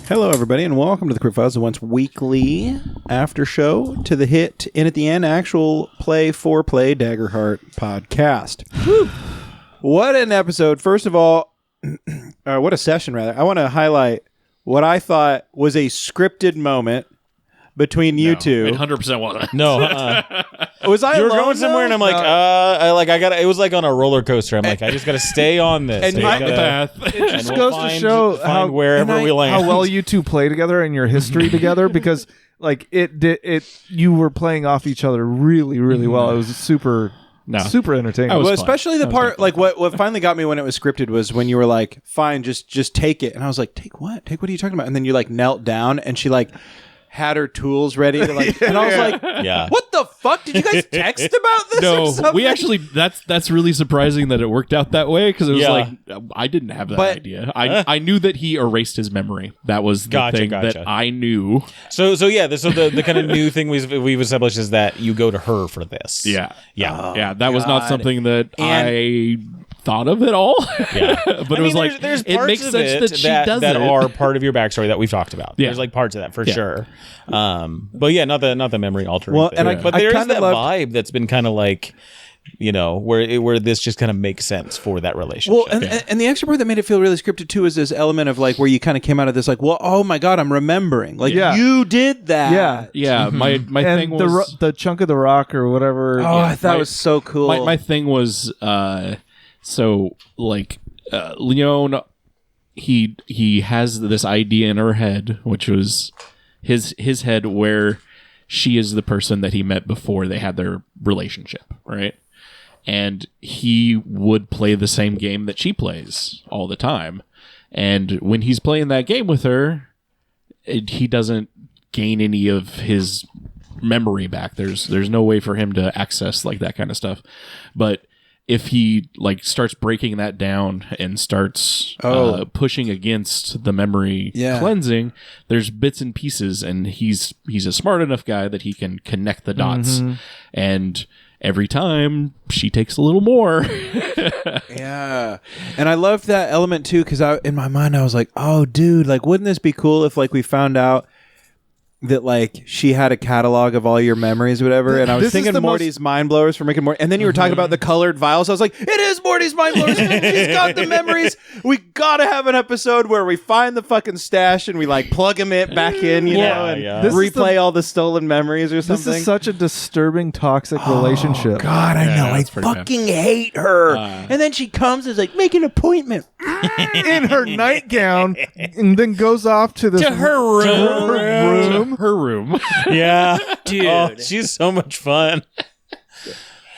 Hello, everybody, and welcome to the Crypt Files, the once weekly after show to the hit and at the end actual play Daggerheart podcast. What an episode! First of all, what a session, rather. I want to highlight what I thought was a scripted moment between you two. It 100% wasn't. No, Was I? you were alone, going somewhere, and I'm like, I got. It was like on a roller coaster. I'm like, I just got to stay on this. And I the path. It just goes to show how wherever we land, how well you two play together and your history together, because like you were playing off each other really, really well. It was super entertaining. Well, especially the part like what finally got me when it was scripted was when you were like, "Fine, just take it," and I was like, "Take what? Take what are you talking about?" And then you like knelt down, and she like had her tools ready to like, and I was like, Yeah. What the fuck? Did you guys text about this? or No, something? we actually, that's really surprising that it worked out that way, because it was Yeah. like, I didn't have that idea. I knew that he erased his memory. That was the thing that I knew. So the kind of new thing we've established is that you go to her for this. Yeah. Yeah. Yeah, that was not God. something that And- I thought of at all. Yeah. But it was like, there's it parts makes of sense it that she does that it. are part of your backstory that we've talked about. Yeah. There's like parts of that for Yeah. sure. But yeah, not the memory altering. Well, thing. and but I there is kinda that loved- vibe that's been kind of like, you know, where this just kind of makes sense for that relationship. Well, and the extra part that made it feel really scripted too is this element of like where you kind of came out of this like, well, oh my god, I'm remembering, like you did that. Yeah. Yeah, my and thing was... the chunk of the rock or whatever. Oh, I thought it was so cool. My thing was Leon, he has this idea in her head, which was his head, where she is the person that he met before they had their relationship, right? And he would play the same game that she plays all the time. And when he's playing that game with her, he doesn't gain any of his memory back. There's no way for him to access like that kind of stuff. But if he like starts breaking that down and starts pushing against the memory cleansing, there's bits and pieces, and he's a smart enough guy that he can connect the dots. And every time she takes a little more. Yeah. And I loved that element too, because in my mind I was like, oh dude, like wouldn't this be cool if like we found out that like she had a catalog of all your memories or whatever, and I was thinking Morty's mind blowers for making Morty, and then you were talking about the colored vials. I was like, it is Morty's mind blowers. She's got the memories. We gotta have an episode where we find the fucking stash and we like plug them back in, you know, and replay all the stolen memories or something. This is such a disturbing, toxic relationship. God, I know. I that's pretty fucking hate her. And then she comes and is like, make an appointment. In her nightgown, and then goes off to this room. Her room. yeah, Dude. Oh, she's so much fun.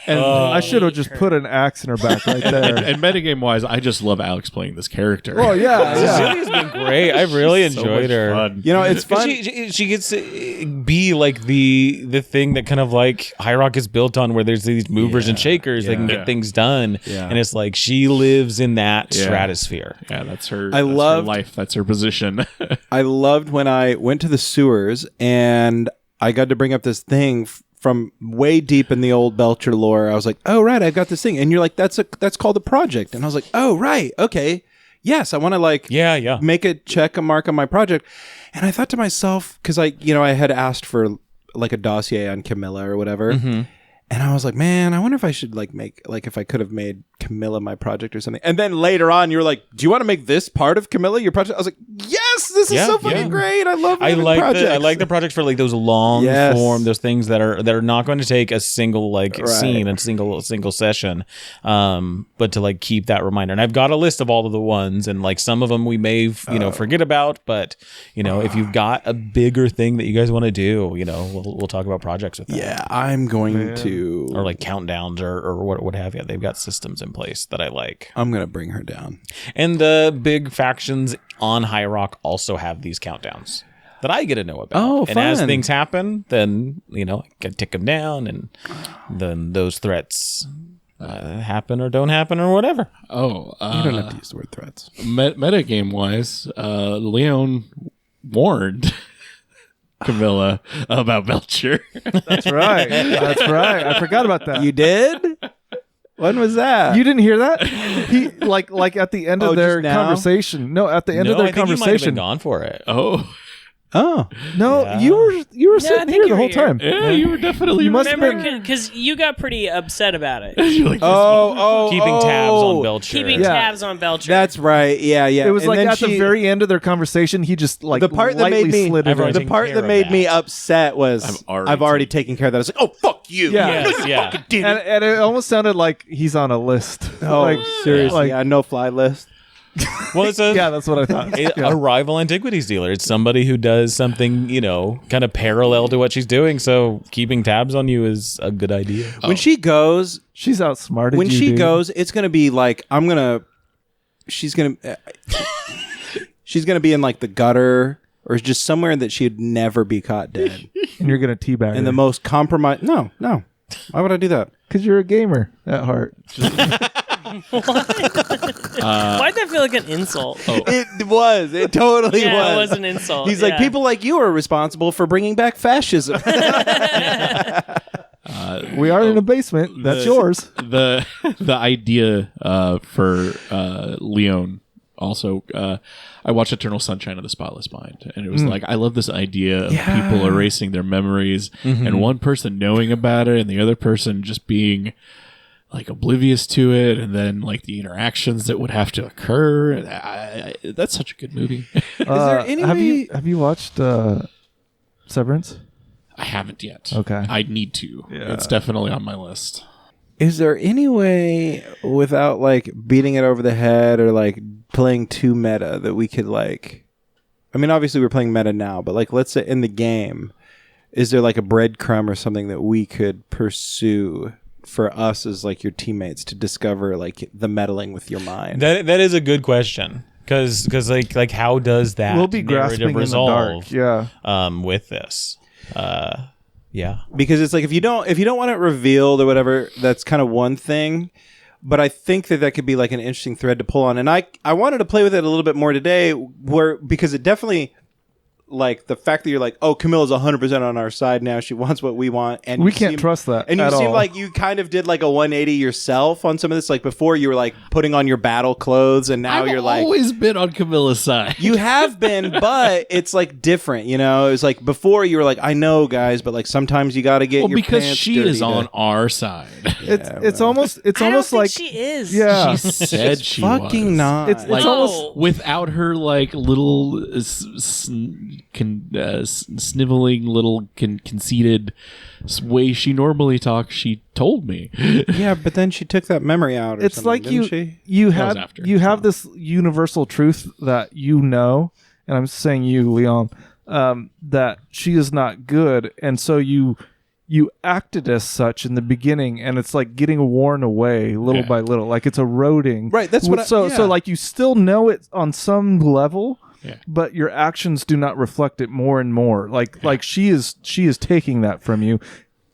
And I should have just put an axe in her back right there. And metagame wise, I just love Alex playing this character. Oh yeah. Cecilia's been great. I really enjoyed her. Fun. You know, it's fun. She gets to be like the thing that kind of like High Rock is built on, where there's these movers and shakers that can get things done, and it's like she lives in that stratosphere. Yeah, that's her. I that's loved- her life. That's her position. I loved when I went to the sewers and I got to bring up this thing from way deep in the old Belcher lore. I was like, oh, right, I've got this thing. And you're like, that's called a project. And I was like, oh, right, okay. Yes, I want to like make a mark on my project. And I thought to myself, because I had asked for like a dossier on Camilla or whatever. And I was like, man, I wonder if I should like make, like if I could have made Camilla my project or something. And then later on, you were like, do you want to make this part of Camilla your project? I was like, yes, this is so fucking great. I love projects. I like the projects for like those long form, those things that are not going to take a single like scene and single session, but to like keep that reminder. And I've got a list of all of the ones, and like some of them we may forget about, but if you've got a bigger thing that you guys want to do, we'll talk about projects with that. Yeah, I'm going to. Or like countdowns or what have you. They've got systems in place that I like. I'm going to bring her down. And the big factions on High Rock also have these countdowns that I get to know about. Oh, and fun. as things happen, then, I can tick them down, and then those threats happen or don't happen or whatever. Oh, you don't have to use the word threats. Metagame wise, Leon warned Camilla about Belcher. That's right. I forgot about that. You did? When was that? You didn't hear that? He like at the end of their conversation. No, at the end of their conversation. You might have been gone for it. Oh no, Yeah. you were sitting here the whole time. Yeah, you were definitely. You must have Remember, been. because you got pretty upset about it. You're like, Keeping tabs on Belcher. Keeping tabs on Belcher. That's right. Yeah. It was And like then at the very end of their conversation, he just like the part that made lightly me slid it Everyone in. the part that made me upset was I've already taken care of that. I was like, oh fuck you. Yeah. Yes, yeah. And it almost sounded like he's on a list. Oh, like, seriously? like- Yeah, no fly list. Well, it's a yeah, that's what I thought. a rival antiquities dealer. It's somebody who does something, kind of parallel to what she's doing. So keeping tabs on you is a good idea. When she goes, She's outsmarted. when you, she dude. goes, it's gonna be like she's gonna be in like the gutter or just somewhere that she'd never be caught dead. and you're gonna teabag In the her. most compromised. No. Why would I do that? Because you're a gamer at heart. Why'd that feel like an insult? It was. It totally Yeah, was. it was an insult. He's like, people like you are responsible for bringing back fascism. We are in a basement. That's yours. the idea for Leon. Also, I watched Eternal Sunshine of the Spotless Mind, and it was like, I love this idea of people erasing their memories, and one person knowing about it, and the other person just being like oblivious to it, and then like the interactions that would have to occur. That's such a good movie. Is there any way... Have you watched Severance? I haven't yet. Okay. I need to. Yeah. It's definitely on my list. Is there any way without like beating it over the head or like playing too meta that we could like... I mean, obviously we're playing meta now, but like let's say in the game, is there like a breadcrumb or something that we could pursue for us as like your teammates to discover like the meddling with your mind? That is a good question. Because like how does that We'll be grasping in the dark. Yeah. With this? Yeah. Because it's like if you don't want it revealed or whatever, that's kind of one thing. But I think that could be like an interesting thread to pull on. And I wanted to play with it a little bit more today, because it definitely, like the fact that you're like, oh, Camilla's 100% on our side now. She wants what we want, and We can't trust that And you at seem all. like you kind of did like a 180 yourself on some of this. Like before, you were like putting on your battle clothes, and now you're like, I've always been on Camilla's side. you have been, but it's like different, you know. It's like before you were like, I know, guys, but like sometimes you got to get your because pants she dirty is to- on our side. It's almost I don't think like she is. yeah. She said she fucking was. not. It's Like, almost without her like little sniveling little conceited way she normally talks, she told me. Yeah, but then she took that memory out. Or it's something, like didn't she? you was have after, this universal truth that you know, and I'm saying you, Leon, that she is not good, and so you acted as such in the beginning, and it's like getting worn away little by little, like it's eroding. Right, that's what I- so yeah. like you still know it on some level. Yeah. But your actions do not reflect it more and more. Like she is taking that from you,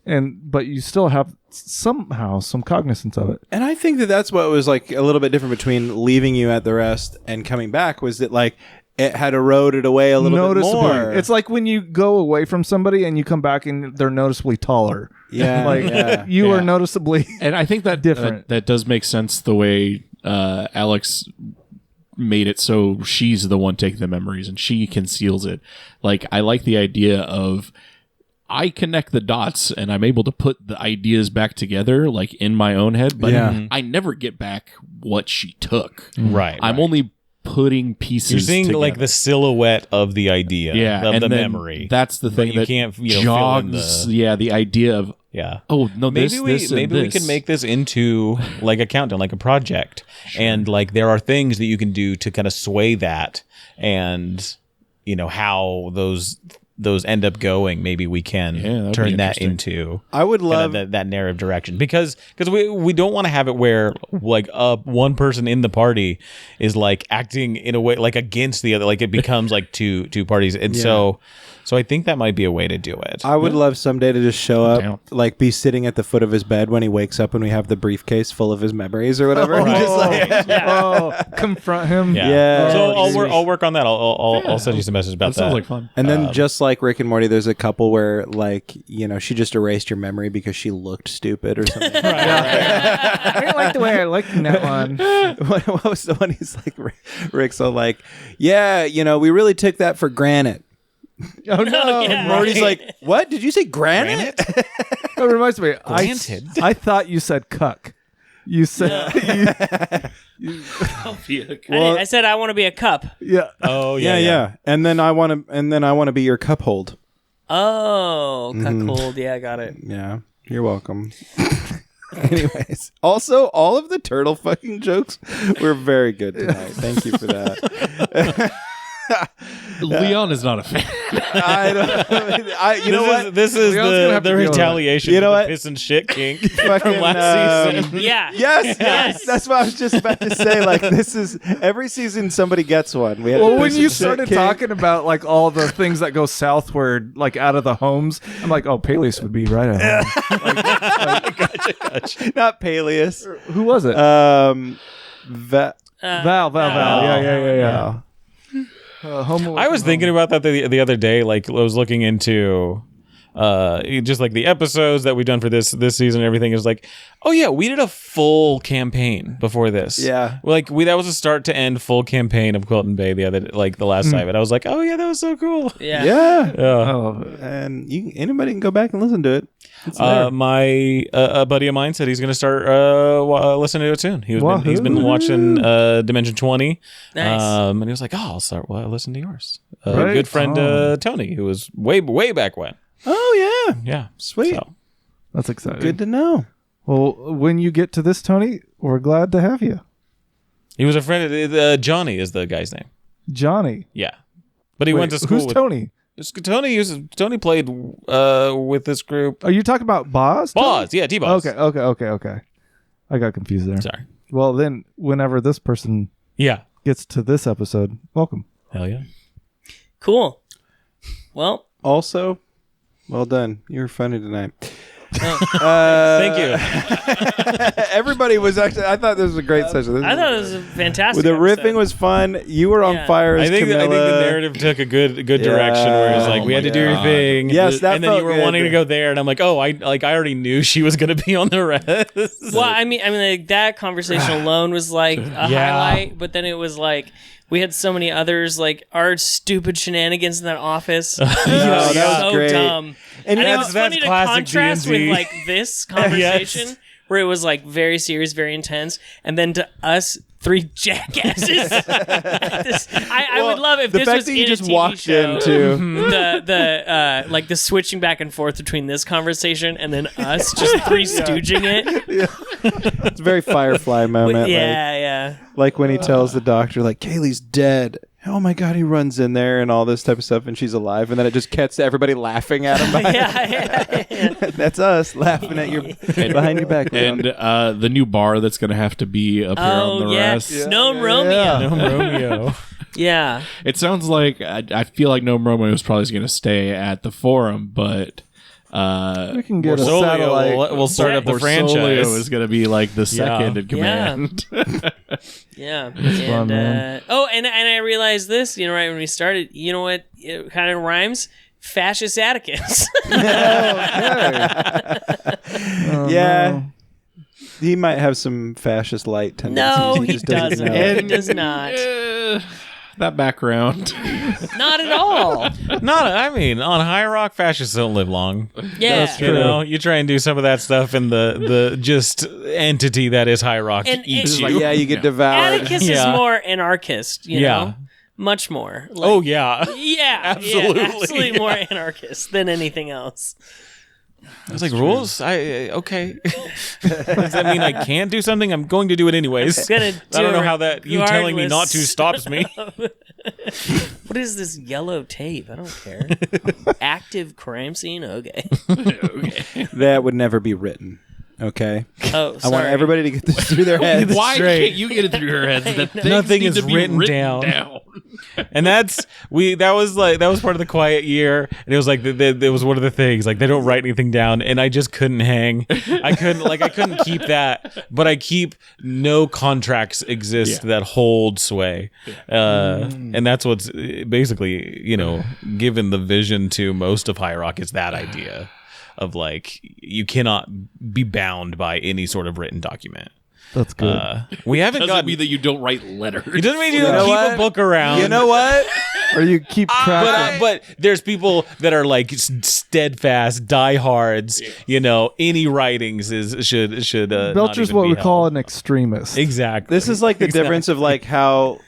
but you still have somehow some cognizance of it. And I think that that's what was like a little bit different between leaving you at the rest and coming back, was that like it had eroded away a little bit Noticeably. more. It's like when you go away from somebody and you come back and they're noticeably taller. Yeah, Like yeah. you are noticeably And I think that Different. that does make sense the way Alex made it so she's the one taking the memories and she conceals it. Like, I like the idea of I connect the dots and I'm able to put the ideas back together like in my own head, but Yeah. I never get back what she took. Right. I'm only putting pieces You're seeing together. like the silhouette of the idea. yeah, Of and the then memory. That's the thing you that can't, fill in jogs. The idea of Yeah. oh no, Maybe we could make this into like a countdown, like a project, and like there are things that you can do to kind of sway that, and how those end up going. Maybe we can that'd be turn that interesting. into I would kind love of that narrative direction, because we don't want to have it where like one person in the party is like acting in a way like against the other, like it becomes like two parties, and so I think that might be a way to do it. I would love someday to just show up, Down. like be sitting at the foot of his bed when he wakes up and we have the briefcase full of his memories or whatever. Right. Just like, confront him. Yeah. So Oh, I'll work on that. I'll send you some messages about that that. sounds like fun. and then just like Rick and Morty, there's a couple where, like, you know, she just erased your memory because she looked stupid or something. I didn't like the way I looked in that one. What was the one? He's like, Rick's all like, yeah, you know, we really took that for granted. Oh no! Yeah. Morty's like, what? Did you say granite? It reminds me. Granted. I thought you said cuck. You said Well, I said I want to be a cup. yeah. Oh yeah. And then I want to be your cup hold. Oh, cuckold. Yeah, got it. Yeah, you're welcome. Anyways, also all of the turtle fucking jokes were very good tonight. Thank you for that. Leon is not a fan. You know what? This is Leon's gonna have the to deal with it. retaliation. You know for the what? piss and shit kink Fucking, from last season. Yeah. Yes. That's what I was just about to say. Like, this is every season somebody gets one. We had Well, a when piss you and shit started king. talking about like all the things that go southward, like out of the homes, I'm like, oh, Peleus would be right at home. Not Peleus. Who was it? Val. Val. Yeah. I was thinking about that the other day. Like, I was looking into just like the episodes that we've done for this season and everything. Is like, oh yeah, we did a full campaign before this. Yeah. Like that was a start to end full campaign of Quilton Bay the last time. And I was like, oh yeah, that was so cool. Yeah. Yeah. Oh, And anybody can go back and listen to it. It's there. My a buddy of mine said he's going to start listening to it soon. He's been Wahoo. watching Dimension 20. Nice. And he was like, oh, I'll start listening to yours. Right. Good friend Oh. Tony, who was way back when. Oh yeah. Yeah. Sweet. So, that's exciting. Good to know. Well, when you get to this, Tony, we're glad to have you, he was a friend of Johnny is the guy's name. Johnny. Yeah. But he went to school Who's with Tony? Tony played with this group. Are you talking about Boz? Tony? Boz, yeah, T-Boz. Okay. I got confused there. Sorry. Well, then, whenever this person Yeah. gets to this episode, welcome. Hell yeah. Cool. Well, Also, well done. You were funny tonight. Thank you. Everybody was actually. I thought this was a great session. I thought it was a fantastic. The riffing episode. was fun. You were on Yeah. fire as I think the Camilla. narrative took a good direction where it's like Oh we had my to do your God. thing. Yes, that and then you felt were good. wanting to go there, and I'm like, oh, I already knew she was going to be on the rest. Well, I mean, like, that conversation alone was like a highlight, but then it was like we had so many others, like our stupid shenanigans in that office. that was so great. dumb. And And it that's- was funny to classic contrast D&D. with like this conversation where it was like very serious, very intense, and then to us three jackasses. I would love if the this fact was that you in just a TV walked show. into. the like the switching back and forth between this conversation and then us just three stooging it. It's a very Firefly moment. Yeah. Like when he tells the doctor, like, Kaylee's dead. Oh my God, he runs in there and all this type of stuff, and she's alive. And then it just cuts to everybody laughing at him. Yeah. That's us laughing at your behind your back. And the new bar that's going to have to be up here on the Oh yes, rest. Gnome Romeo. Romeo. Yeah. It sounds like I feel like No Romeo is probably going to stay at the Forum, but We can get a Solio satellite. will start up the Solio franchise. is going to be like the second in command. Yeah. fun, man. And I realized this, right when we started, you know what? It kind of rhymes. Fascist Atticus. Yeah. He might have some fascist light tendencies. No, he just doesn't doesn't. know. He does not. That background. Not at all. On High Rock, fascists don't live long. Yeah. You know, you try and do some of that stuff, and the just entity that is High Rock And eats it- you. Like, yeah, you get devoured. Atticus is Yeah. more anarchist, you Yeah. know? Much more. Like, Oh yeah, yeah. absolutely, Yeah, absolutely yeah. more anarchist than anything else. I was like, rules? Okay. Does that mean I can't do something? I'm going to do it anyways. Gonna do I don't know it how that you telling me not to regardless. stops me. What is this yellow tape? I don't care. Active crime scene? Okay. That would never be written. Okay. Oh, I sorry. want everybody to get this through their heads. Why straight. can't you get it through your heads? That things Nothing need is to be written down. And that was part of the quiet year, and it was like it was one of the things, like they don't write anything down, and I just couldn't hang. I couldn't keep that, but I keep no contracts exist that hold sway, and that's what's basically given the vision to most of High Rock is that idea of like you cannot be bound by any sort of written document. That's good. We haven't Doesn't gotten. mean that you don't write letters. It doesn't mean you know keep what? a book around. You know what? Or you keep track. But there's people that are like steadfast diehards. Any writings should. Belcher's what we call an extremist. Exactly. This is like the difference of like how.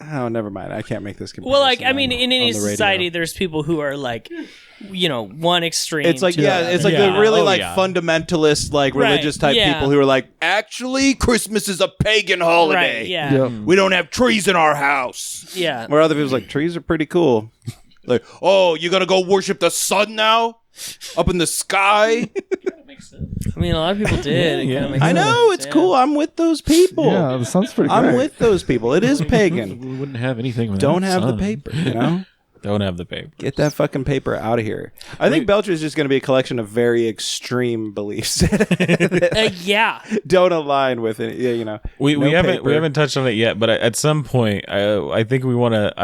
Oh, never mind. I can't make this comparison. Well, like, I mean, in any on the radio. society, there's people who are like, one extreme. It's like, to it's like Yeah. the really Oh, like yeah. fundamentalist, like Right, religious type yeah. people who are like, actually, Christmas is a pagan holiday. Right, yeah. Yep. We don't have trees in our house. Yeah. Where other people's like, trees are pretty cool. Like, oh, you're gonna go worship the sun now? Up in the sky? I mean, a lot of people did. It kinda makes I know, sense, it's yeah. cool. I'm with those people. Yeah, that sounds pretty I'm great. with those people. It is pagan. We wouldn't have anything without Don't have the sun. paper, you know? Don't have the paper. Get that fucking paper out of here. I think Belcher is just going to be a collection of very extreme beliefs that Yeah. don't align with it. Yeah, We no haven't paper. we haven't touched on it yet, but at some point, I think I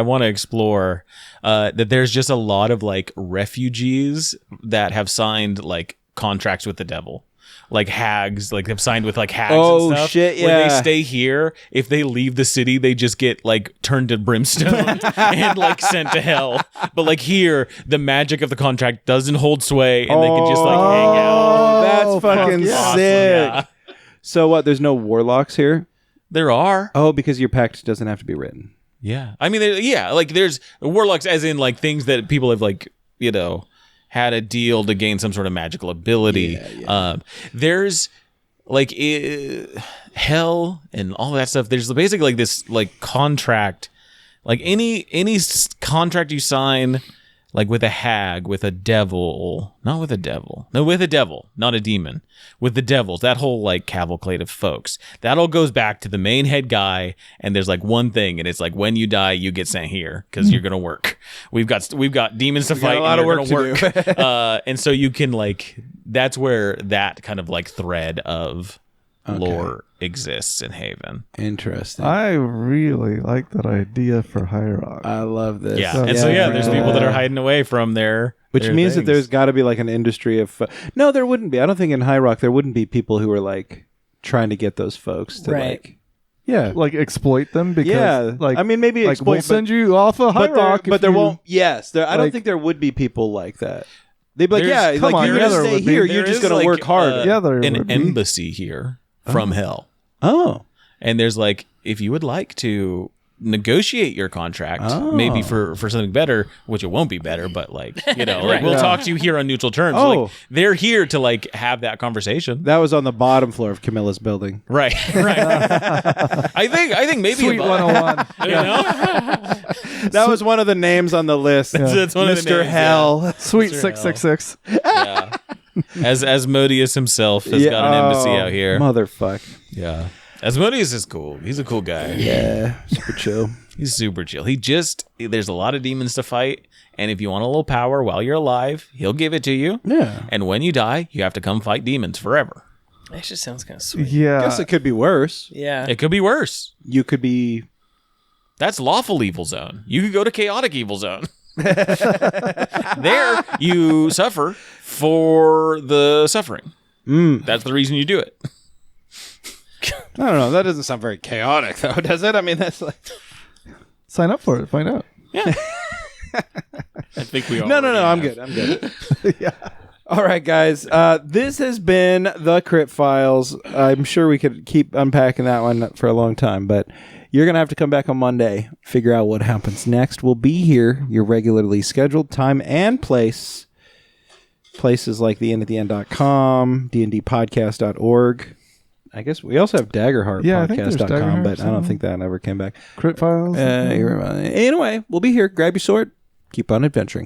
want to explore that there's just a lot of like refugees that have signed like contracts with the devil. Like hags, like they've signed with like hags Oh, and stuff. shit, Where they yeah. stay here, if they leave the city, they just get like turned to brimstone and like sent to hell. But like here, the magic of the contract doesn't hold sway, and they can just like hang out. Oh, that's fucking yeah. sick. Yeah. So what? There's no warlocks here? There are. Oh, because your pact doesn't have to be written. Yeah. I mean, like there's warlocks as in like things that people have like, had a deal to gain some sort of magical ability. There's like hell and all that stuff. There's basically like this like contract, like any contract you sign, like with a hag, with a devil, not with a devil, no, with a devil, not a demon, with the devils, that whole like cavalcade of folks, that all goes back to the main head guy. And there's like one thing, and it's like when you die, you get sent here because you're gonna work. We've got demons to fight. got a lot and of you're work gonna to work. And so you can like, that's where that kind of like thread of lore exists in Haven. Interesting. I really like that idea for High Rock. I love this. Yeah. And so there's people that are hiding away from Which their means that things. there's got to be like an industry of. No, there wouldn't be. I don't think in High Rock there wouldn't be people who are like trying to get those folks to Right. like. Yeah. Like exploit them because Yeah. like I mean, maybe like exploit, we'll send you off a High but there, Rock, but if there you- won't. Yes, there. I don't like- think there would be people like that. They'd be like, There's- yeah, come like on, you're yeah, gonna there stay would be. here. There You're just is, gonna like, work hard. Yeah, there an would be. embassy here from hell. Oh, And there's like, if you would like to negotiate your contract, maybe for something better, which it won't be better, but like, like we'll talk to you here on neutral terms. Oh. Like they're here to like have that conversation. that was on the bottom floor of Camilla's building. Right. I think maybe Sweet above, 101. you know? That was one of the names on the list. That's one of the Mr. names, Hell. Sweet 666. Yeah. As Asmodeus himself has got an embassy out here. Motherfuck. Yeah. Asmodeus is cool. He's a cool guy. Yeah, super chill. He's super chill. There's a lot of demons to fight, and if you want a little power while you're alive, he'll give it to you. Yeah. And when you die, you have to come fight demons forever. That just sounds kind of sweet. Yeah. Guess it could be worse. Yeah. It could be worse. You could be. That's lawful evil zone. You could go to chaotic evil zone. There, you suffer for the suffering. That's the reason you do it. I don't know. That doesn't sound very chaotic, though, does it? I mean, that's like. Sign up for it. Find out. Yeah. I think we all. No. I'm good. Yeah. All right, guys. This has been the Crypt Files. I'm sure we could keep unpacking that one for a long time, but you're gonna have to come back on Monday, figure out what happens next. We'll be here, your regularly scheduled time and place. Places like theendoftheend.com, dndpodcast.org. I guess we also have Daggerheart Yeah, I think there's podcast.com, Daggerheart but I don't somewhere. think that ever came back. Crypt Files. Anyway, we'll be here. Grab your sword. Keep on adventuring.